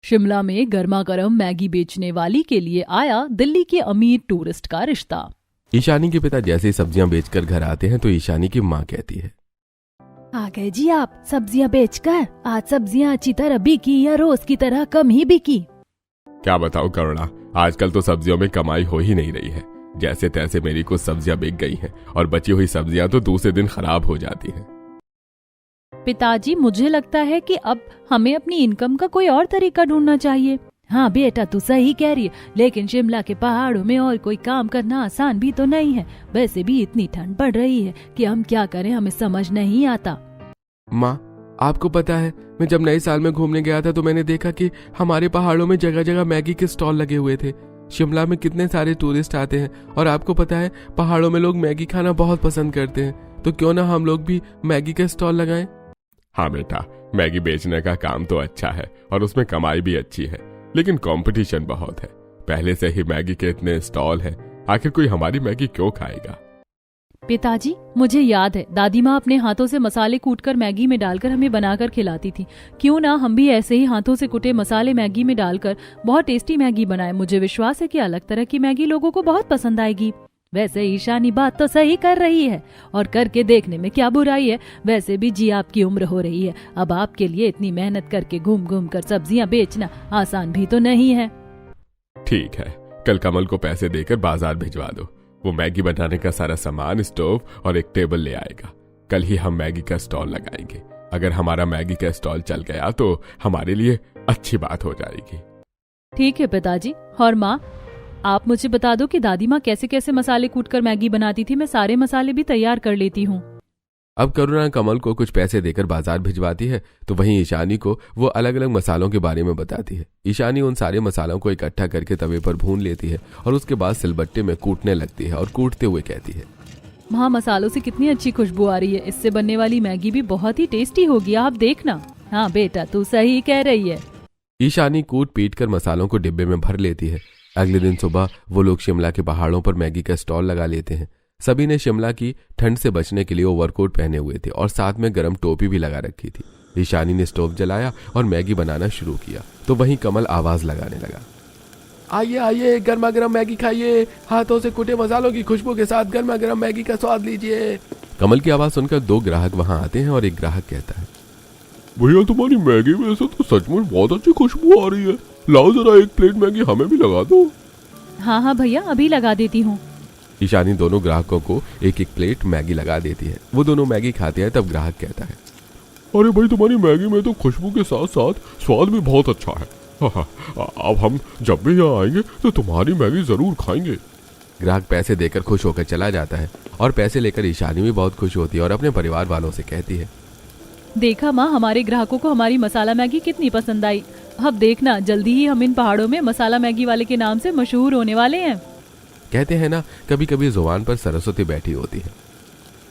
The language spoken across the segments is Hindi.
शिमला में गर्मा गर्म मैगी बेचने वाली के लिए आया दिल्ली के अमीर टूरिस्ट का रिश्ता। ईशानी के पिता जैसे ही सब्जियां बेचकर घर आते हैं तो ईशानी की माँ कहती है, आ गए जी आप सब्जियां बेचकर। आज सब्जियां अच्छी तरह बिकी या रोज की तरह कम ही बिकी? क्या बताओ करुणा, आजकल तो सब्जियों में कमाई हो ही नहीं रही है। जैसे तैसे मेरी कुछ सब्जियां बिक गई हैं और बची हुई सब्जियां तो दूसरे दिन खराब हो जाती हैं। पिताजी, मुझे लगता है कि अब हमें अपनी इनकम का कोई और तरीका ढूंढना चाहिए। हाँ बेटा, तू सही कह रही है, लेकिन शिमला के पहाड़ों में और कोई काम करना आसान भी तो नहीं है। वैसे भी इतनी ठंड पड़ रही है कि हम क्या करें, हमें समझ नहीं आता। माँ, आपको पता है मैं जब नए साल में घूमने गया था तो मैंने देखा कि हमारे पहाड़ों में जगह जगह मैगी के स्टॉल लगे हुए थे। शिमला में कितने सारे टूरिस्ट आते हैं और आपको पता है पहाड़ों में लोग मैगी खाना बहुत पसंद करते हैं, तो क्यों ना हम लोग भी मैगी के स्टॉल लगाएं। हाँ बेटा, मैगी बेचने का काम तो अच्छा है और उसमें कमाई भी अच्छी है, लेकिन कंपटीशन बहुत है। पहले से ही मैगी के इतने स्टॉल हैं, आखिर कोई हमारी मैगी क्यों खाएगा? पिताजी, मुझे याद है दादी माँ अपने हाथों से मसाले कूटकर मैगी में डालकर हमें बनाकर खिलाती थी। क्यों ना हम भी ऐसे ही हाथों से कुटे मसाले मैगी में डालकर बहुत टेस्टी मैगी बनाए। मुझे विश्वास है कि अलग तरह की मैगी लोगों को बहुत पसंद आएगी। वैसे ईशानी बात तो सही कर रही है और करके देखने में क्या बुराई है। वैसे भी जी आपकी उम्र हो रही है, अब आपके लिए इतनी मेहनत करके घूम घूम कर सब्जियां बेचना आसान भी तो नहीं है। ठीक है, कल कमल को पैसे देकर बाजार भिजवा दो। वो मैगी बनाने का सारा सामान, स्टोव और एक टेबल ले आएगा। कल ही हम मैगी का स्टॉल लगाएंगे। अगर हमारा मैगी का स्टॉल चल गया तो हमारे लिए अच्छी बात हो जाएगी। ठीक है पिताजी। और माँ, आप मुझे बता दो कि दादी माँ कैसे कैसे मसाले कूटकर मैगी बनाती थी। मैं सारे मसाले भी तैयार कर लेती हूँ। अब करुणा कमल को कुछ पैसे देकर बाजार भिजवाती है तो वहीं ईशानी को वो अलग अलग मसालों के बारे में बताती है। ईशानी उन सारे मसालों को इकट्ठा करके तवे पर भून लेती है और उसके बाद सिलबट्टे में कूटने लगती है और कूटते हुए कहती है, माँ, मसालों से कितनी अच्छी खुशबू आ रही है। इससे बनने वाली मैगी भी बहुत ही टेस्टी होगी, आप देखना। हाँ बेटा, तू सही कह रही है। ईशानी कूट पीट कर मसालों को डिब्बे में भर लेती है। अगले दिन सुबह वो लोग शिमला के पहाड़ों पर मैगी का स्टॉल लगा लेते हैं। सभी ने शिमला की ठंड से बचने के लिए ओवरकोट पहने हुए थे और साथ में गर्म टोपी भी लगा रखी थी। ईशानी ने स्टोव जलाया और मैगी बनाना शुरू किया तो वहीं कमल आवाज लगाने लगा, आइए आइए, गर्मा गर्म मैगी खाइए, हाथों से कुटे मसालों की खुशबू के साथ गर्मा गर्म मैगी का स्वाद लीजिए। कमल की आवाज सुनकर दो ग्राहक वहां आते हैं और एक ग्राहक कहता है, भैया तुम्हारी मैगी में से तो सचमुच बहुत अच्छी खुशबू आ रही है। लाओ जरा एक प्लेट मैगी हमें भी लगा दो। हाँ हाँ भैया, अभी लगा देती हूँ। ईशानी दोनों ग्राहकों को एक एक प्लेट मैगी लगा देती है। वो दोनों मैगी खाते हैं तब ग्राहक कहता है, अरे भाई, तुम्हारी मैगी में तो खुशबू के साथ साथ स्वाद भी बहुत अच्छा है। अब हम जब भी यहाँ आएंगे तो तुम्हारी मैगी जरूर खाएंगे। ग्राहक पैसे देकर खुश होकर चला जाता है और पैसे लेकर ईशानी भी बहुत खुश होती है और अपने परिवार वालों से कहती है, देखा माँ, हमारे ग्राहकों को हमारी मसाला मैगी कितनी पसंद आई। अब देखना, जल्दी ही हम इन पहाड़ों में मसाला मैगी वाले के नाम से मशहूर होने वाले हैं। कहते हैं ना, कभी कभी जुबान पर सरस्वती बैठी होती है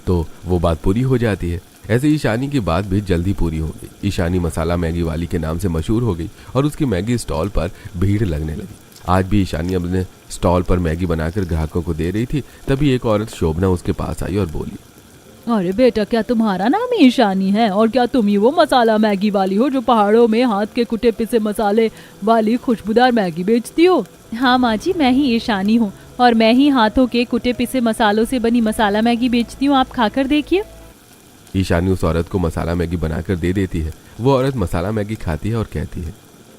तो वो बात पूरी हो जाती है। ऐसे ईशानी की बात भी जल्दी पूरी हो गई। ईशानी मसाला मैगी वाली के नाम से मशहूर हो गई और उसकी मैगी स्टॉल पर भीड़ लगने लगी। आज भी ईशानी अपने स्टॉल पर मैगी बनाकर ग्राहकों को दे रही थी, तभी एक औरत शोभना उसके पास आई और बोली, अरे बेटा, क्या तुम्हारा नाम ईशानी है? और क्या तुम ही वो मसाला मैगी वाली हो जो पहाड़ों में हाथ के कुटे पिसे मसाले वाली खुशबूदार मैगी बेचती हो? हाँ माँ जी, मैं ही ईशानी हूँ और मैं ही हाथों के कुटे पिसे मसालों से बनी मसाला मैगी बेचती हूँ। आप खाकर देखिए। ईशानी उस औरत को मसाला मैगी बनाकर दे देती है। वो औरत मसाला मैगी खाती है और कहती है,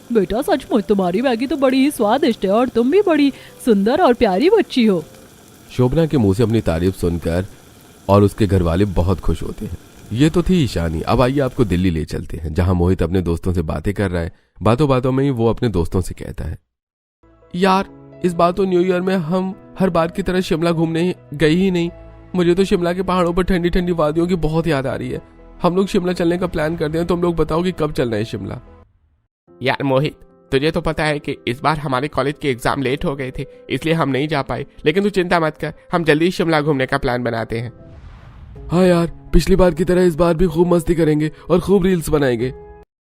बेटा सचमुच तुम्हारी मैगी तो बड़ी ही स्वादिष्ट है और तुम भी बड़ी सुंदर और प्यारी बच्ची हो। शोभना के मुंह से अपनी तारीफ सुनकर और उसके घर वाले बहुत खुश होते हैं। ये तो थी ईशानी। अब आइए आपको दिल्ली ले चलते हैं, जहां मोहित अपने दोस्तों से बातें कर रहा है। बातों बातों में ही वो अपने दोस्तों से कहता है, यार इस बार तो न्यू ईयर में हम हर बार की तरह शिमला घूमने गए ही नहीं। मुझे तो शिमला के पहाड़ों पर ठंडी ठंडी वादियों की बहुत याद आ रही है। हम लोग शिमला चलने का प्लान करते हैं, तुम लोग बताओ कि कब चलना है शिमला। यार मोहित, तुझे तो पता है कि इस बार हमारे कॉलेज के एग्जाम लेट हो गए थे, इसलिए हम नहीं जा पाए। लेकिन तू चिंता मत कर, हम जल्दी शिमला घूमने का प्लान बनाते हैं। हाँ यार, पिछली बार की तरह इस बार भी खूब मस्ती करेंगे और खूब रील्स बनाएंगे।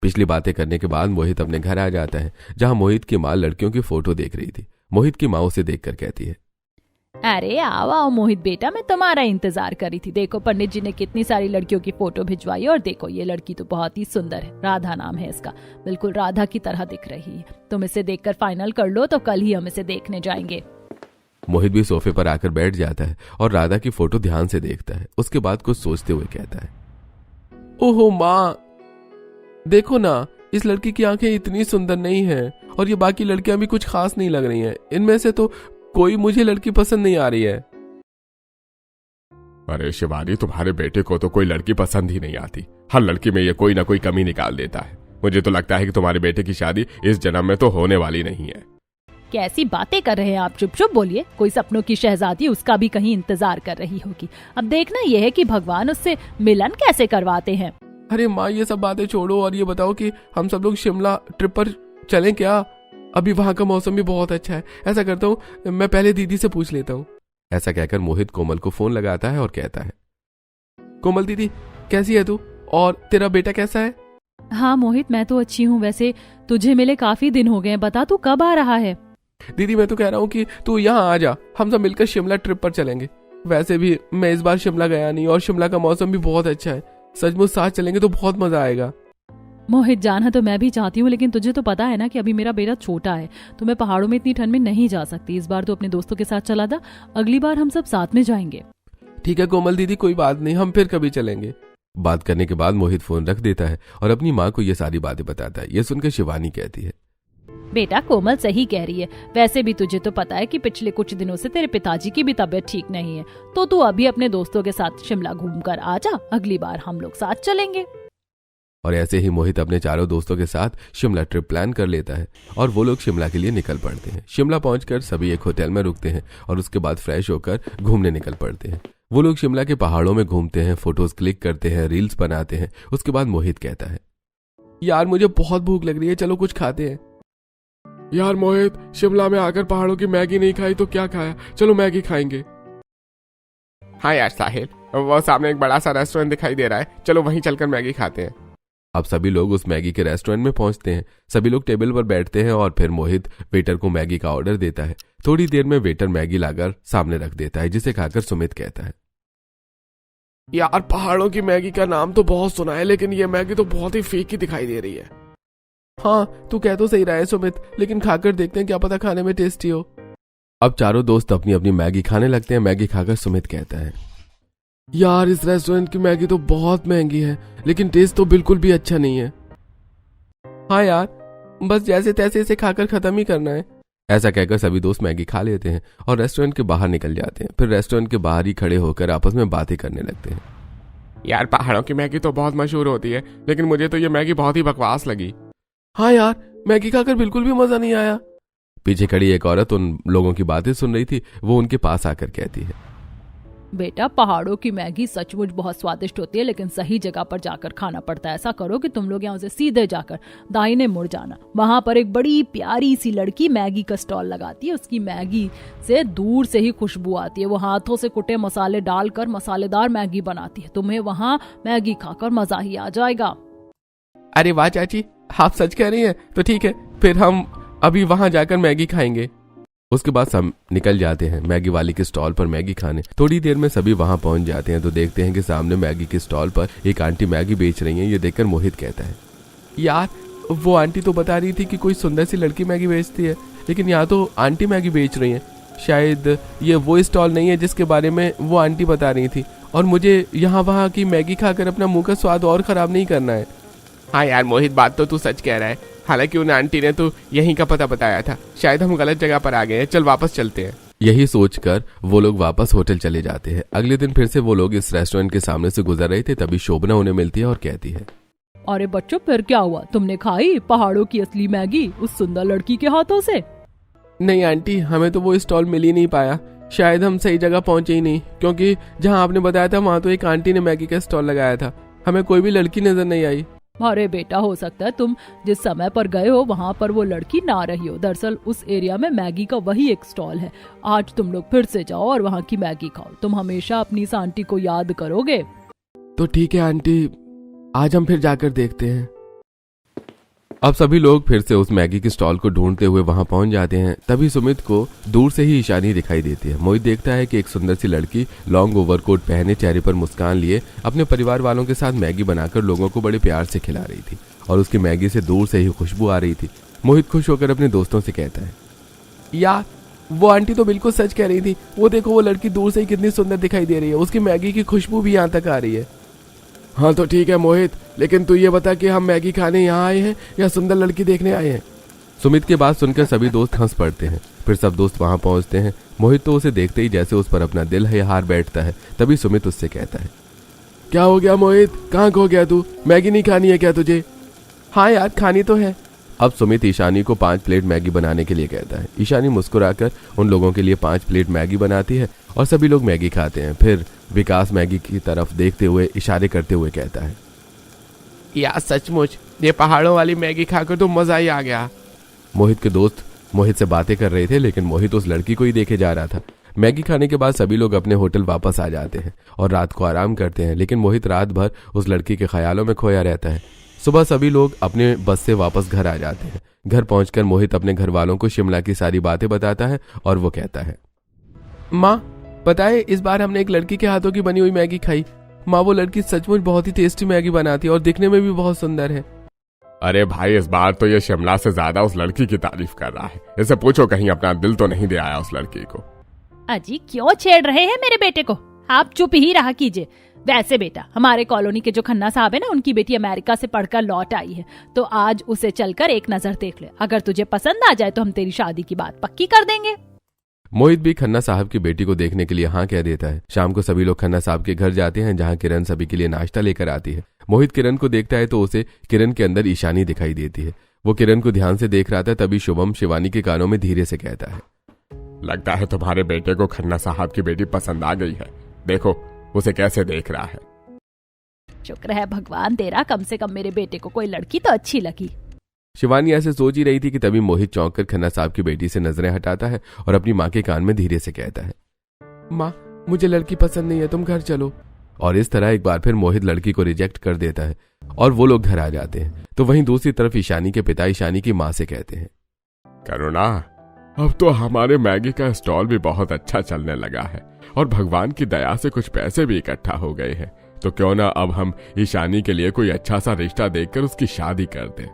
पिछली बातें करने के बाद मोहित अपने घर आ जाता है, जहां मोहित की माँ लड़कियों की फोटो देख रही थी। मोहित की माँ उसे देखकर कहती है, अरे आओ आओ मोहित बेटा, मैं तुम्हारा इंतजार कर रही थी। देखो पंडित जी ने कितनी सारी लड़कियों की फोटो भिजवाई और देखो ये लड़की तो बहुत ही सुंदर है, राधा नाम है इसका, बिल्कुल राधा की तरह दिख रही है। तुम इसे देखकर फाइनल कर लो तो कल ही हम इसे देखने जाएंगे। मोहित भी सोफे पर आकर बैठ जाता है और राधा की फोटो ध्यान से देखता है। उसके बाद कुछ सोचते हुए कहता है, ओहो माँ, देखो ना, इस लड़की की आंखें इतनी सुंदर नहीं है और ये बाकी लड़कियां भी कुछ खास नहीं लग रही हैं। इनमें से तो कोई मुझे लड़की पसंद नहीं आ रही है। अरे शिवानी, तुम्हारे बेटे को तो कोई लड़की पसंद ही नहीं आती। हर लड़की में ये कोई ना कोई कमी निकाल देता है। मुझे तो लगता है कि तुम्हारे बेटे की शादी इस जन्म में तो होने वाली नहीं है। कैसी बातें कर रहे हैं आप, चुप चुप बोलिए। कोई सपनों की शहजादी उसका भी कहीं इंतजार कर रही होगी। अब देखना यह है कि भगवान उससे मिलन कैसे करवाते हैं। अरे माँ, ये सब बातें छोड़ो और ये बताओ कि हम सब लोग शिमला ट्रिप पर चलें क्या? अभी वहां का मौसम भी बहुत अच्छा है। ऐसा करता हूँ, मैं पहले दीदी से पूछ लेता हूँ। ऐसा कहकर मोहित कोमल को फोन लगाता है और कहता है, कोमल दीदी कैसी है तू, और तेरा बेटा कैसा है? हाँ मोहित, मैं तो अच्छी हूँ। वैसे तुझे मिले काफी दिन हो गए, बता तू कब आ रहा है? दीदी मैं तो कह रहा हूँ कि तू यहाँ आ जा, हम सब मिलकर शिमला ट्रिप पर चलेंगे। वैसे भी मैं इस बार शिमला गया नहीं और शिमला का मौसम भी बहुत अच्छा है। सचमुच साथ चलेंगे तो बहुत मजा आएगा। मोहित जाना तो मैं भी चाहती हूँ, लेकिन तुझे तो पता है ना कि अभी मेरा बेटा छोटा है, तो मैं पहाड़ों में इतनी ठंड में नहीं जा सकती। इस बार तो अपने दोस्तों के साथ चला था, अगली बार हम सब साथ में जाएंगे। ठीक है कोमल दीदी, कोई बात नहीं, हम फिर कभी चलेंगे। बात करने के बाद मोहित फोन रख देता है और अपनी माँ को ये सारी बातें बताता है। ये सुनकर शिवानी कहती है, बेटा कोमल सही कह रही है। वैसे भी तुझे तो पता है कि पिछले कुछ दिनों से तेरे पिताजी की भी तबीयत ठीक नहीं है, तो तू अभी अपने दोस्तों के साथ शिमला घूम कर आ जा, अगली बार हम लोग साथ चलेंगे। और ऐसे ही मोहित अपने चारों दोस्तों के साथ शिमला ट्रिप प्लान कर लेता है और वो लोग शिमला के लिए निकल पड़ते हैं। शिमला पहुंचकर सभी एक होटल में रुकते हैं और उसके बाद फ्रेश होकर घूमने निकल पड़ते हैं। वो लोग शिमला के पहाड़ों में घूमते हैं, फोटोज क्लिक करते हैं, रील्स बनाते हैं। उसके बाद मोहित कहता है, यार मुझे बहुत भूख लग रही है, चलो कुछ खाते हैं। यार मोहित, शिमला में आकर पहाड़ों की मैगी नहीं खाई तो क्या खाया, चलो मैगी खाएंगे। हाँ यार साहिल, वो सामने एक बड़ा सा रेस्टोरेंट दिखाई दे रहा है, चलो वहीं चलकर मैगी खाते हैं। अब सभी लोग उस मैगी के रेस्टोरेंट में पहुंचते हैं। सभी लोग टेबल पर बैठते हैं और फिर मोहित वेटर को मैगी का ऑर्डर देता है। थोड़ी देर में वेटर मैगी लाकर सामने रख देता है, जिसे खाकर सुमित कहता है, यार पहाड़ों की मैगी का नाम तो बहुत सुना है, लेकिन ये मैगी तो बहुत ही फीकी दिखाई दे रही है। हाँ तू कह तो सही रहा है सुमित, लेकिन खाकर देखते हैं, क्या पता खाने में टेस्टी हो। अब चारों दोस्त अपनी अपनी मैगी खाने लगते हैं। मैगी खाकर सुमित कहता है, यार इस रेस्टोरेंट की मैगी तो बहुत महंगी है, लेकिन टेस्ट तो बिल्कुल भी अच्छा नहीं है। हाँ यार, बस जैसे तैसे इसे खाकर खत्म ही करना है। ऐसा कहकर सभी दोस्त मैगी खा लेते हैं और रेस्टोरेंट के बाहर निकल जाते हैं। फिर रेस्टोरेंट के बाहर ही खड़े होकर आपस में बातें करने लगते हैं। यार पहाड़ों की मैगी तो बहुत मशहूर होती है, लेकिन मुझे तो ये मैगी बहुत ही बकवास लगी। हाँ यार, मैगी खाकर बिल्कुल भी मजा नहीं आया। पीछे खड़ी एक औरत उन लोगों की बातें सुन रही थी। वो उनके पास आकर कहती है, बेटा पहाड़ों की मैगी सचमुच बहुत स्वादिष्ट होती है, लेकिन सही जगह पर जाकर खाना पड़ता है। ऐसा करो कि तुम लोग यहाँ से सीधे जाकर दाहिने मुड़ जाना, वहां पर एक बड़ी प्यारी सी लड़की मैगी का स्टॉल लगाती है। उसकी मैगी से दूर से ही खुशबू आती है। वो हाथों से कुटे मसाले डालकर मसालेदार मैगी बनाती है। तुम्हें वहाँ मैगी खाकर मजा ही आ जाएगा। अरे वाह चाची, आप सच कह रही हैं? तो ठीक है, फिर हम अभी वहां जाकर मैगी खाएंगे। उसके बाद सब निकल जाते हैं मैगी वाली के स्टॉल पर मैगी खाने। थोड़ी देर में सभी वहां पहुंच जाते हैं तो देखते हैं कि सामने मैगी के स्टॉल पर एक आंटी मैगी बेच रही हैं। ये देखकर मोहित कहता है, यार वो आंटी तो बता रही थी कि कोई सुंदर सी लड़की मैगी बेचती है, लेकिन यहाँ तो आंटी मैगी बेच रही हैं। शायद ये वो स्टॉल नहीं है जिसके बारे में वो आंटी बता रही थी, और मुझे यहाँ वहाँ की मैगी खाकर अपना मुंह का स्वाद और खराब नहीं करना है। हाँ यार मोहित, बात तो तू सच कह रहा है। हालांकि उन आंटी ने तो यहीं का पता बताया था, शायद हम गलत जगह पर आ गए हैं, चल वापस चलते हैं। यही सोचकर वो लोग वापस होटल चले जाते हैं। अगले दिन फिर से वो लोग इस रेस्टोरेंट के सामने से गुजर रहे थे, तभी शोभना उन्हें मिलती है और कहती है, अरे बच्चों फिर क्या हुआ, तुमने खाई पहाड़ों की असली मैगी उस सुंदर लड़की के हाथों से? नहीं आंटी, हमें तो वो स्टॉल मिल ही नहीं पाया। शायद हम सही जगह पहुंचे ही नहीं, क्योंकि जहां आपने बताया था वहां तो एक आंटी ने मैगी का स्टॉल लगाया था। हमें कोई भी लड़की नजर नहीं आई। अरे बेटा, हो सकता है तुम जिस समय पर गए हो वहाँ पर वो लड़की ना रही हो। दरअसल उस एरिया में मैगी का वही एक स्टॉल है। आज तुम लोग फिर से जाओ और वहाँ की मैगी खाओ। तुम हमेशा अपनी इस आंटी को याद करोगे। तो ठीक है आंटी, आज हम फिर जाकर देखते हैं। अब सभी लोग फिर से उस मैगी के स्टॉल को ढूंढते हुए वहां पहुंच जाते हैं। तभी सुमित को दूर से ही ईशानी दिखाई देती है। मोहित देखता है कि एक सुंदर सी लड़की लॉन्ग ओवरकोट पहने, चेहरे पर मुस्कान लिए अपने परिवार वालों के साथ मैगी बनाकर लोगों को बड़े प्यार से खिला रही थी और उसकी मैगी से दूर से ही खुशबू आ रही थी। मोहित खुश होकर अपने दोस्तों से कहता है, यार वो आंटी तो बिल्कुल सच कह रही थी। वो देखो, वो लड़की दूर से ही कितनी सुंदर दिखाई दे रही है, उसकी मैगी की खुशबू भी यहाँ तक आ रही है। हाँ तो ठीक है मोहित, लेकिन तू ये बता कि हम मैगी खाने यहाँ आए हैं या सुंदर लड़की देखने आए हैं? सुमित की बात सुनकर सभी दोस्त हंस पड़ते हैं। फिर सब दोस्त वहां पहुंचते हैं। मोहित तो उसे देखते ही जैसे उस पर अपना दिल है हार बैठता है। तभी सुमित उससे कहता है, क्या हो गया मोहित, कहाँ खो गया तू? मैगी नहीं खानी है क्या तुझे? हाँ यार, खानी तो है। अब सुमित ईशानी को 5 प्लेट मैगी बनाने के लिए कहता है। ईशानी मुस्कुराकर उन लोगों के लिए 5 प्लेट मैगी बनाती है और सभी लोग मैगी खाते हैं। फिर विकास मैगी की तरफ देखते हुए इशारे करते हुए कहता है, यार सचमुच ये पहाड़ों वाली मैगी खाकर तो मजा ही आ गया। मोहित के दोस्त मोहित से बातें कर रहे थे, लेकिन मोहित उस लड़की को ही देखे जा रहा था। मैगी खाने के बाद सभी लोग अपने होटल वापस आ जाते हैं और रात को आराम करते हैं, लेकिन मोहित रात भर उस लड़की के ख्यालों में खोया रहता है। सुबह सभी लोग अपने बस से वापस घर आ जाते हैं। घर पहुंचकर मोहित अपने घर वालों को शिमला की सारी बातें बताता है और वो कहता है, माँ पता है, इस बार हमने एक लड़की के हाथों की बनी हुई मैगी खाई। माँ वो लड़की सचमुच बहुत ही टेस्टी मैगी बनाती है और दिखने में भी बहुत सुंदर है। अरे भाई, इस बार तो ये शिमला से ज्यादा उस लड़की की तारीफ कर रहा है। इसे पूछो कहीं अपना दिल तो नहीं दे आया उस लड़की को। अजी क्यों छेड़ रहे हैं मेरे बेटे को? आप चुप ही रहा कीजिए। वैसे बेटा, हमारे कॉलोनी के जो खन्ना साहब है ना, उनकी बेटी अमेरिका से पढ़कर लौट आई है, तो आज उसे चलकर एक नजर देख ले। अगर तुझे पसंद आ जाए तो हम तेरी शादी की बात पक्की कर देंगे। मोहित भी खन्ना साहब की बेटी को देखने के लिए हाँ कह देता है। शाम को सभी लोग खन्ना साहब के घर जाते हैं, जहाँ किरण सभी के लिए नाश्ता लेकर आती है। मोहित किरण को देखता है तो उसे किरण के अंदर ईशानी दिखाई देती है। वो किरण को ध्यान से देख रहा था, तभी शुभम शिवानी के कानों में धीरे से कहता है, लगता है तुम्हारे बेटे को खन्ना साहब की बेटी पसंद आ गई है। देखो उसे कैसे देख रहा है। शुक्र है भगवान तेरा, कम से कम मेरे बेटे को कोई लड़की तो अच्छी लगी। शिवानी ऐसे सोच ही रही थी कि तभी मोहित चौंक कर खन्ना साहब की बेटी से नजरें हटाता है और अपनी माँ के कान में धीरे से कहता है, माँ मुझे लड़की पसंद नहीं है, तुम घर चलो। और इस तरह एक बार फिर मोहित लड़की को रिजेक्ट कर देता है और वो लोग घर आ जाते हैं। तो वहीं दूसरी तरफ ईशानी के पिता ईशानी की माँ से कहते हैं, करुणा, अब तो हमारे मैगी का स्टॉल भी बहुत अच्छा चलने लगा है और भगवान की दया से कुछ पैसे भी इकट्ठा हो गए हैं, तो क्यों ना अब हम ईशानी के लिए कोई अच्छा सा रिश्ता देखकर उसकी शादी कर दें।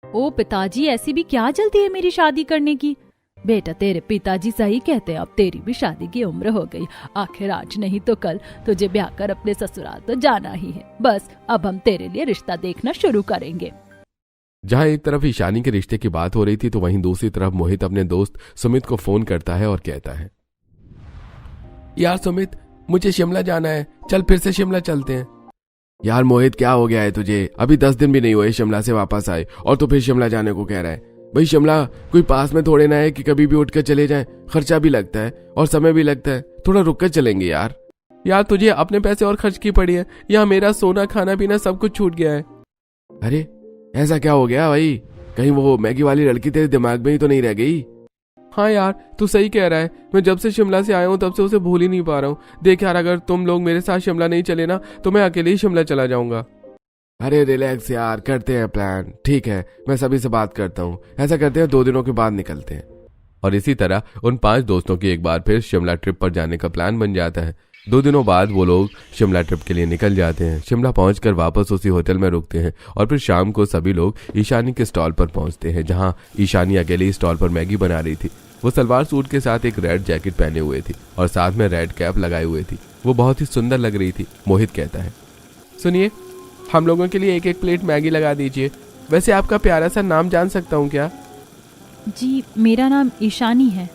ओ पिताजी, ऐसी भी क्या जल्दी है मेरी शादी करने की? बेटा तेरे पिताजी सही कहते हैं, अब तेरी भी शादी की उम्र हो गई। आखिर आज नहीं तो कल तुझे ब्याह कर अपने ससुराल तो जाना ही है। बस अब हम तेरे लिए रिश्ता देखना शुरू करेंगे। जहां एक तरफ ईशानी के रिश्ते की बात हो रही थी, तो वहीं दूसरी तरफ मोहित अपने दोस्त सुमित को फोन करता है और कहता है, यार सुमित, मुझे शिमला जाना है, चल फिर से शिमला चलते हैं। यार मोहित, क्या हो गया है तुझे? अभी 10 दिन भी नहीं हुए शिमला से वापस आए और तो फिर शिमला जाने को कह रहा है। भाई शिमला कोई पास में थोड़े ना है कि कभी भी उठ कर चले जाएं। खर्चा भी लगता है और समय भी लगता है, थोड़ा रुक कर चलेंगे यार। यार तुझे अपने पैसे और खर्च की पड़ी है, यहाँ मेरा सोना खाना पीना सब कुछ छूट गया है। अरे ऐसा क्या हो गया भाई? कहीं वो मैगी वाली लड़की तेरे दिमाग में ही तो नहीं रह गई? हाँ यार तू सही कह रहा है, मैं जब से शिमला से आया हूँ तब से उसे भूल ही नहीं पा रहा हूँ। देख यार, अगर तुम लोग मेरे साथ शिमला नहीं चले ना तो मैं अकेले ही शिमला चला जाऊंगा। अरे रिलैक्स यार, करते हैं प्लान। ठीक है, मैं सभी से बात करता हूँ। ऐसा करते हैं 2 दिनों के बाद निकलते हैं। और इसी तरह उन 5 दोस्तों की एक बार फिर शिमला ट्रिप पर जाने का प्लान बन जाता है। 2 दिनों बाद वो लोग शिमला ट्रिप के लिए निकल जाते हैं। शिमला पहुंचकर वापस उसी होटल में रुकते हैं और फिर शाम को सभी लोग ईशानी के स्टॉल पर पहुंचते हैं, जहां ईशानी अकेले ही स्टॉल पर मैगी बना रही थी। वो सलवार सूट के साथ एक रेड जैकेट पहने हुए थी और साथ में रेड कैप लगाए हुए थी। वो बहुत ही सुंदर लग रही थी। मोहित कहता है, सुनिए, हम लोगों के लिए 1-1 प्लेट मैगी लगा दीजिए। वैसे आपका प्यारा सा नाम जान सकता हूँ क्या? जी मेरा नाम ईशानी है।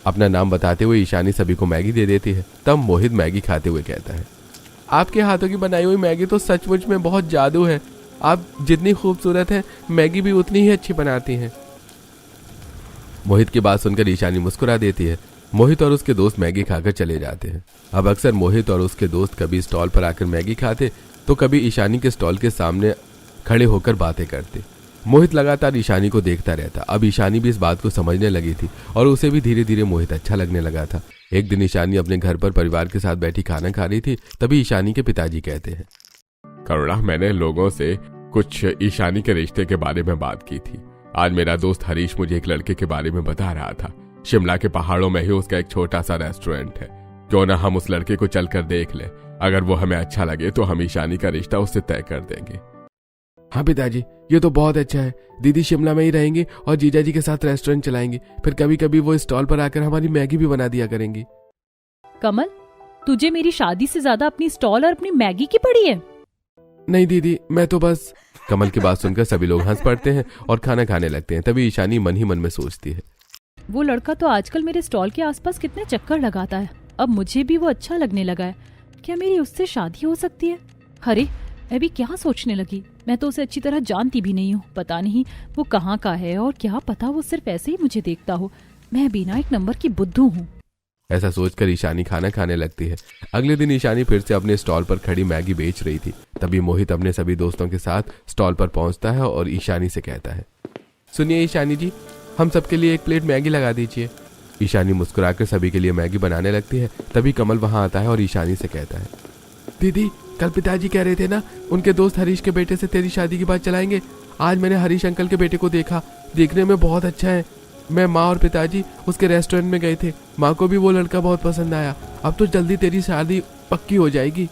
अपना नाम बताते हुए ईशानी सभी को मैगी दे देती है। तब मोहित मैगी खाते हुए कहता है, आपके हाथों की बनाई हुई मैगी तो सचमुच में बहुत जादू है। आप जितनी खूबसूरत हैं, मैगी भी उतनी ही अच्छी बनाती हैं। मोहित की बात सुनकर ईशानी मुस्कुरा देती है। मोहित और उसके दोस्त मैगी खाकर चले जाते हैं। अब अक्सर मोहित और उसके दोस्त कभी स्टॉल पर आकर मैगी खाते तो कभी ईशानी के स्टॉल के सामने खड़े होकर बातें करते। मोहित लगातार ईशानी को देखता रहता। अब ईशानी भी इस बात को समझने लगी थी और उसे भी धीरे धीरे मोहित अच्छा लगने लगा था। एक दिन ईशानी अपने घर पर परिवार के साथ बैठी खाना खा रही थी। तभी ईशानी के पिताजी कहते हैं, करुणा, मैंने लोगों से कुछ ईशानी के रिश्ते के बारे में बात की थी। आज मेरा दोस्त हरीश मुझे एक लड़के के बारे में बता रहा था। शिमला के पहाड़ों में ही उसका एक छोटा सा रेस्टोरेंट है। क्यों ना हम उस लड़के को चलकर देख लें। अगर वो हमें अच्छा लगे तो हम ईशानी का रिश्ता उससे तय कर देंगे। हाँ पिताजी, ये तो बहुत अच्छा है। दीदी शिमला में ही रहेंगी और जीजा जी के साथ रेस्टोरेंट चलाएंगी। फिर कभी कभी वो स्टॉल पर आकर हमारी मैगी भी बना दिया करेंगी। कमल, तुझे मेरी शादी से ज्यादा अपनी स्टॉल और अपनी मैगी की पड़ी है? नहीं दीदी, मैं तो बस। कमल की बात सुनकर सभी लोग हंस पड़ते हैं और खाना खाने लगते हैं। तभी ईशानी मन ही मन में सोचती है, वो लड़का तो आजकल मेरे स्टॉल के आसपास कितने चक्कर लगाता है। अब मुझे भी वो अच्छा लगने लगा है। क्या मेरी उससे शादी हो सकती है? अरे, मैं भी क्या सोचने लगी। मैं तो उसे अच्छी तरह जानती भी नहीं हूँ। पता नहीं वो कहाँ का है और क्या पता वो सिर्फ ऐसे ही मुझे देखता हो। मैं भी ना एक नंबर की बुद्धू हूँ। ऐसा सोचकर ईशानी खाना खाने लगती है। अगले दिन ईशानी फिर से अपने स्टॉल पर खड़ी मैगी बेच रही थी। तभी मोहित अपने सभी दोस्तों के साथ स्टॉल पर पहुंचता है और ईशानी से कहता है, सुनिए ईशानी जी, हम सबके लिए एक प्लेट मैगी लगा दीजिए। ईशानी मुस्कुराकर सभी के लिए मैगी बनाने लगती है। तभी कमल वहां आता है और ईशानी से कहता है, दीदी कल पिताजी कह रहे थे ना, उनके दोस्त हरीश के बेटे से तेरी शादी की बात चलाएंगे। आज मैंने हरीश अंकल के बेटे को देखा, देखने में बहुत अच्छा है। मैं, माँ और पिताजी उसके रेस्टोरेंट में गए थे। माँ को भी वो लड़का बहुत पसंद आया। अब तो जल्दी तेरी शादी पक्की हो जाएगी।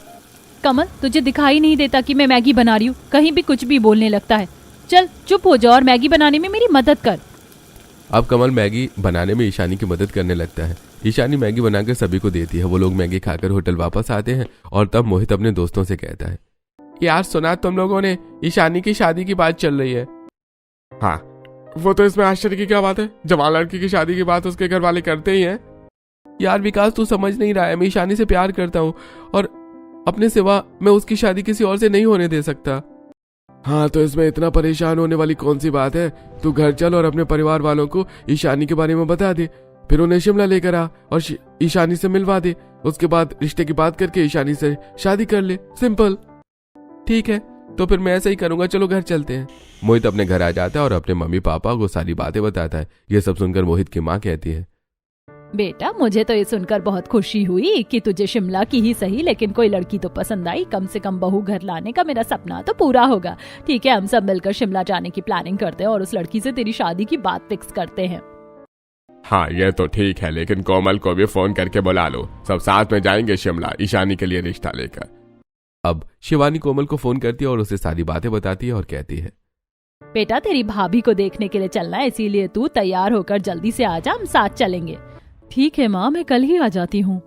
कमल, तुझे दिखाई नहीं देता कि मैं मैगी बना रही हूँ? कहीं भी कुछ भी बोलने लगता है। चल चुप हो जा और मैगी बनाने में मेरी मदद कर। अब कमल मैगी बनाने में ईशानी की मदद करने लगता है। ईशानी मैगी बनाकर सभी को देती है। वो लोग मैगी खाकर होटल वापस आते हैं और तब मोहित अपने दोस्तों से कहता है, यार सुना तुम लोगों ने, ईशानी की शादी की बात चल रही है। हाँ, वो तो इसमें आश्चर्य की क्या बात है? जवान लड़की की शादी की बात उसके घर वाले करते ही हैं। यार विकास, तू समझ नहीं रहा है। मैं ईशानी से प्यार करता हूँ और अपने सिवा मैं उसकी शादी किसी और से नहीं होने दे सकता। हाँ, तो इसमें इतना परेशान होने वाली कौन सी बात है? तू घर चल और अपने परिवार वालों को ईशानी के बारे में बता दे। फिर उन्हें शिमला लेकर आ और ईशानी से मिलवा दे। उसके बाद रिश्ते की बात करके ईशानी से शादी कर ले। सिंपल। ठीक है, तो फिर मैं ऐसा ही करूंगा। चलो घर चलते हैं। मोहित अपने घर आ जाता है और अपने मम्मी पापा को सारी बातें बताता है। ये सब सुनकर मोहित की माँ कहती है, बेटा, मुझे तो ये सुनकर बहुत खुशी हुई कि तुझे शिमला की ही सही लेकिन कोई लड़की तो पसंद आई। कम से कम बहू घर लाने का मेरा सपना तो पूरा होगा। ठीक है, हम सब मिलकर शिमला जाने की प्लानिंग करते हैं और उस लड़की से तेरी शादी की बात फिक्स करते हैं। हाँ, ये तो ठीक है, लेकिन कोमल को भी फोन करके बुला लो। सब साथ में जाएंगे शिमला ईशानी के लिए रिश्ता लेकर। अब शिवानी कोमल को फोन करती है और उसे सारी बातें बताती है और कहती है, बेटा, तेरी भाभी को देखने के लिए चलना है, इसीलिए तू तैयार होकर जल्दी से आ जा, हम साथ चलेंगे। ठीक है माँ, मैं कल ही आ जाती हूँ।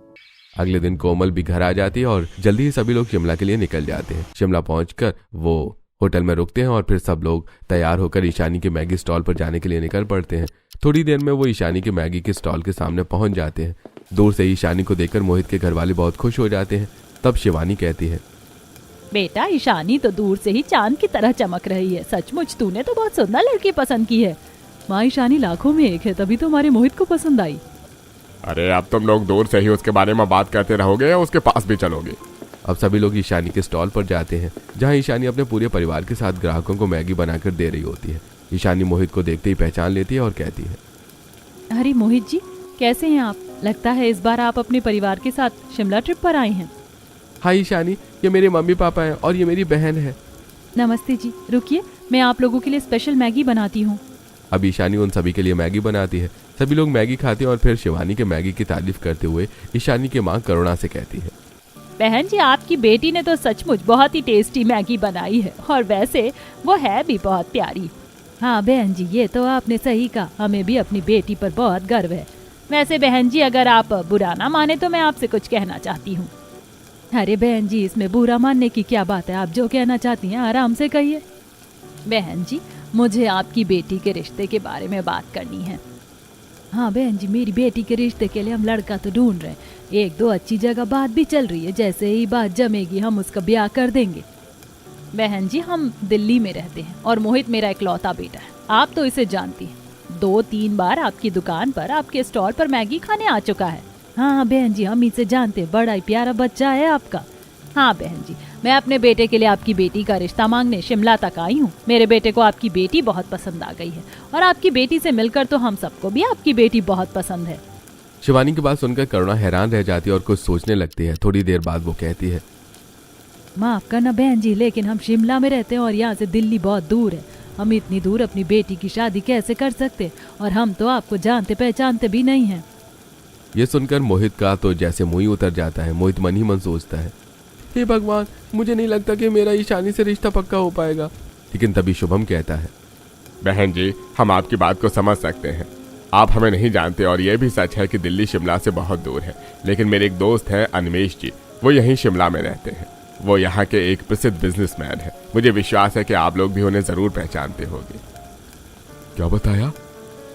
अगले दिन कोमल भी घर आ जाती है और जल्दी ही सभी लोग शिमला के लिए निकल जाते हैं। शिमला पहुंचकर वो होटल में रुकते हैं और फिर सब लोग तैयार होकर ईशानी के मैगी स्टॉल पर जाने के लिए निकल पड़ते हैं। थोड़ी देर में वो ईशानी के मैगी के स्टॉल के सामने पहुंच जाते हैं। दूर से ईशानी को देखकर मोहित के घर वाले बहुत खुश हो जाते हैं। तब शिवानी कहती है, बेटा, ईशानी तो दूर से ही चांद की तरह चमक रही है। सचमुच तूने तो बहुत सुंदर लड़की पसंद की है। माँ, ईशानी लाखों में एक है, तभी तो हमारे मोहित को पसंद आई। अरे अब तुम लोग दूर से ही उसके बारे में बात करते रहोगे या उसके पास भी चलोगे? अब सभी लोग ईशानी के स्टॉल पर जाते हैं, जहां ईशानी अपने पूरे परिवार के साथ ग्राहकों को मैगी बनाकर दे रही होती है। ईशानी मोहित को देखते ही पहचान लेती है और कहती है, अरे मोहित जी, कैसे हैं आप? लगता है इस बार आप अपने परिवार के साथ शिमला ट्रिप पर आए हैं। हाँ ईशानी, ये मेरे मम्मी पापा हैं और ये मेरी बहन है। नमस्ते जी, रुकिए, मैं आप लोगों के लिए स्पेशल मैगी बनाती हूँ। अब ईशानी उन सभी के लिए मैगी बनाती है। सभी लोग मैगी खाते हैं और फिर शिवानी के मैगी की तारीफ करते हुए ईशानी की माँ करुणा से कहती है, बहन जी, आपकी बेटी ने तो सचमुच बहुत ही टेस्टी मैगी बनाई है और वैसे वो है भी बहुत प्यारी। हाँ बहन जी, ये तो आपने सही कहा। हमें भी अपनी बेटी पर बहुत गर्व है। वैसे बहन जी, अगर आप बुरा ना माने तो मैं आपसे कुछ कहना चाहती हूँ। अरे बहन जी, इसमें बुरा मानने की क्या बात है? आप जो कहना चाहती हैं आराम से कहिए। बहन जी, मुझे आपकी बेटी के रिश्ते के बारे में बात करनी है। हाँ बहन जी, मेरी बेटी के रिश्ते के लिए हम लड़का तो ढूंढ रहे हैं। एक दो अच्छी जगह बात भी चल रही है। जैसे ही बात जमेगी हम उसका ब्याह कर देंगे। बहन जी, हम दिल्ली में रहते हैं और मोहित मेरा इकलौता बेटा है। आप तो इसे जानती हैं। 2-3 बार आपकी दुकान पर, आपके स्टॉल पर मैगी खाने आ चुका है। हाँ बहन जी, हम इसे जानते हैं। बड़ा ही प्यारा बच्चा है आपका। हाँ बहन जी, मैं अपने बेटे के लिए आपकी बेटी का रिश्ता मांगने शिमला तक आई हूँ। मेरे बेटे को आपकी बेटी बहुत पसंद आ गई है और आपकी बेटी से मिलकर तो हम सबको भी आपकी बेटी बहुत पसंद है। शिवानी की बात सुनकर करुणा हैरान रह जाती है और कुछ सोचने लगती है। थोड़ी देर बाद वो कहती है, माफ करना बहन जी, लेकिन हम शिमला में रहते हैं और यहाँ से दिल्ली बहुत दूर है। हम इतनी दूर अपनी बेटी की शादी कैसे कर सकते, और हम तो आपको जानते पहचानते भी नहीं हैं। ये सुनकर मोहित का तो जैसे मुंह ही उतर जाता है। मोहित मन ही मन सोचता है, हे भगवान, मुझे नहीं लगता कि मेरा ईशानी से रिश्ता पक्का हो पाएगा। लेकिन तभी शुभम कहता है, बहन जी, हम आपकी बात को समझ सकते हैं। आप हमें नहीं जानते और यह भी सच है कि दिल्ली शिमला से बहुत दूर है। लेकिन मेरे एक दोस्त हैं अनिमेश जी, वो यहीं शिमला में रहते हैं। वो यहाँ के एक प्रसिद्ध बिजनेसमैन है। मुझे विश्वास है कि आप लोग भी उन्हें जरूर पहचानते होंगे। क्या बताया?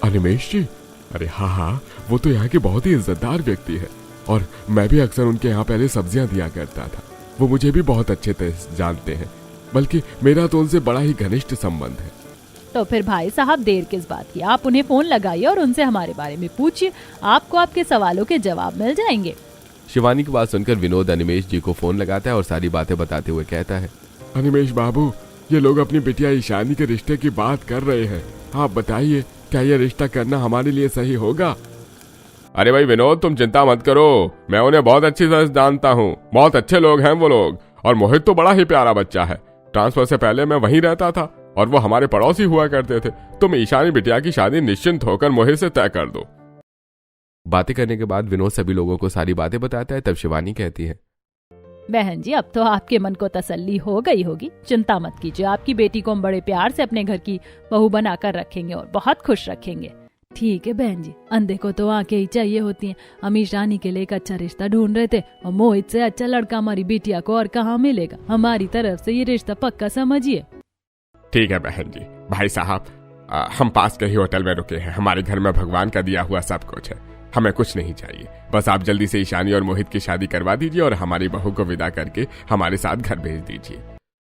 अनिमेश जी? अरे हाँ, वो तो यहाँ के बहुत ही इज्जतदार व्यक्ति है और मैं भी अक्सर उनके यहाँ पहले सब्जियां दिया करता था। वो मुझे भी बहुत अच्छे तरह जानते हैं, बल्कि मेरा तो उनसे बड़ा ही घनिष्ठ संबंध है। तो फिर भाई साहब देर किस बात की, आप उन्हें फोन लगाइए और उनसे हमारे बारे में पूछिए, आपको आपके सवालों के जवाब मिल जाएंगे। शिवानी की बात सुनकर विनोद अनिमेश जी को फोन लगाता है और सारी बातें बताते हुए कहता है, अनिमेश बाबू, ये लोग अपनी बिटिया ईशानी के रिश्ते की बात कर रहे हैं। आप बताइए, क्या यह रिश्ता करना हमारे लिए सही होगा? अरे भाई विनोद, तुम चिंता मत करो, मैं उन्हें बहुत अच्छी तरह जानता हूँ। बहुत अच्छे लोग हैं वो लोग, और मोहित तो बड़ा ही प्यारा बच्चा है। ट्रांसफर से पहले मैं वहीं रहता था और वो हमारे पड़ोसी हुआ करते थे। तुम ईशानी बिटिया की शादी निश्चिंत होकर मोहित से तय कर दो। बातें करने के बाद विनोद सभी लोगों को सारी बातें बताता है। तब शिवानी कहती है, बहन जी, अब तो आपके मन को तसल्ली हो गई होगी। चिंता मत कीजिए, आपकी बेटी को हम बड़े प्यार से अपने घर की बहू बनाकर रखेंगे और बहुत खुश रखेंगे। ठीक है बहन जी, अंधे को तो आंखें ही चाहिए होती हैं। हम ईशानी के लिए एक अच्छा रिश्ता ढूंढ रहे थे और मोहित से अच्छा लड़का हमारी बिटिया को और कहाँ मिलेगा। हमारी तरफ से ये रिश्ता पक्का समझिए। ठीक है बहन जी। भाई साहब, हम पास के ही होटल में रुके हैं। हमारे घर में भगवान का दिया हुआ सब कुछ है, हमें कुछ नहीं चाहिए। बस आप जल्दी से ईशानी और मोहित की शादी करवा दीजिए और हमारी बहू को विदा करके हमारे साथ घर भेज दीजिए।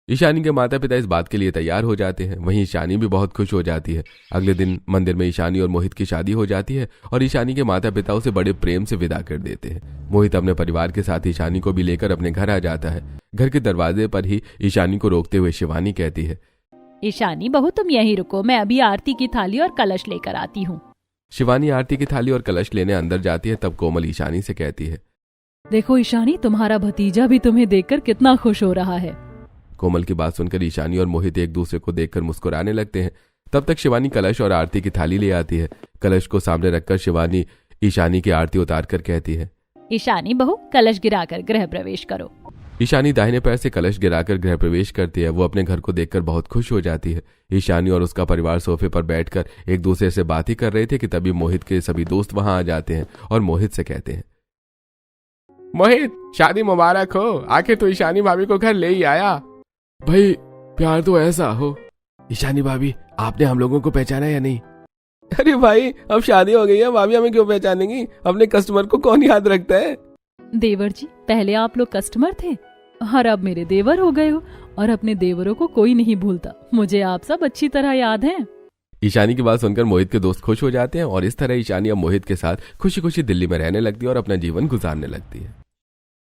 ईशानी के माता पिता इस बात के लिए तैयार हो जाते हैं। वहीं ईशानी भी बहुत खुश हो जाती है। अगले दिन मंदिर में ईशानी और मोहित की शादी हो जाती है और ईशानी के माता पिता उसे बड़े प्रेम से विदा कर देते हैं। मोहित अपने परिवार के साथ ईशानी को भी लेकर अपने घर आ जाता है। घर के दरवाजे पर ही ईशानी को रोकते हुए शिवानी कहती है, ईशानी बहू, तुम यहीं रुको, मैं अभी आरती की थाली और कलश लेकर आती हूँ। शिवानी आरती की थाली और कलश लेने अंदर जाती है। तब कोमल ईशानी से कहती है, देखो ईशानी, तुम्हारा भतीजा भी तुम्हें देखकर कितना खुश हो रहा है। कोमल की बात सुनकर ईशानी और मोहित एक दूसरे को देखकर मुस्कुराने लगते हैं। तब तक शिवानी कलश और आरती की थाली ले आती है। कलश को सामने रखकर शिवानी ईशानी की आरती उतार कर कहती है, ईशानी बहू, कलश गिराकर गृह प्रवेश करो। ईशानी दाहिने पैर से कलश गिराकर गृह प्रवेश करती है। वो अपने घर को देखकर बहुत खुश हो जाती है। ईशानी और उसका परिवार सोफे पर बैठकर एक दूसरे से बात ही कर रहे थे कि तभी मोहित के सभी दोस्त वहां आ जाते हैं और मोहित से कहते हैं, मोहित, शादी मुबारक हो, आखिर तो ईशानी भाभी को घर ले ही आया। भाई, प्यार तो ऐसा हो। ईशानी भाभी, आपने हम लोगों को पहचाना या नहीं? अरे भाई, अब शादी हो गई है, भाभी हमें क्यों पहचानेंगी? अपने कस्टमर को कौन याद रखता है? देवर जी, पहले आप लोग कस्टमर थे और अब मेरे देवर हो गए हो, और अपने देवरों को कोई नहीं भूलता। मुझे आप सब अच्छी तरह याद हैं। ईशानी की बात सुनकर मोहित के दोस्त खुश हो जाते हैं और इस तरह ईशानी अब मोहित के साथ खुशी खुशी दिल्ली में रहने लगती है और अपना जीवन गुजारने लगती है।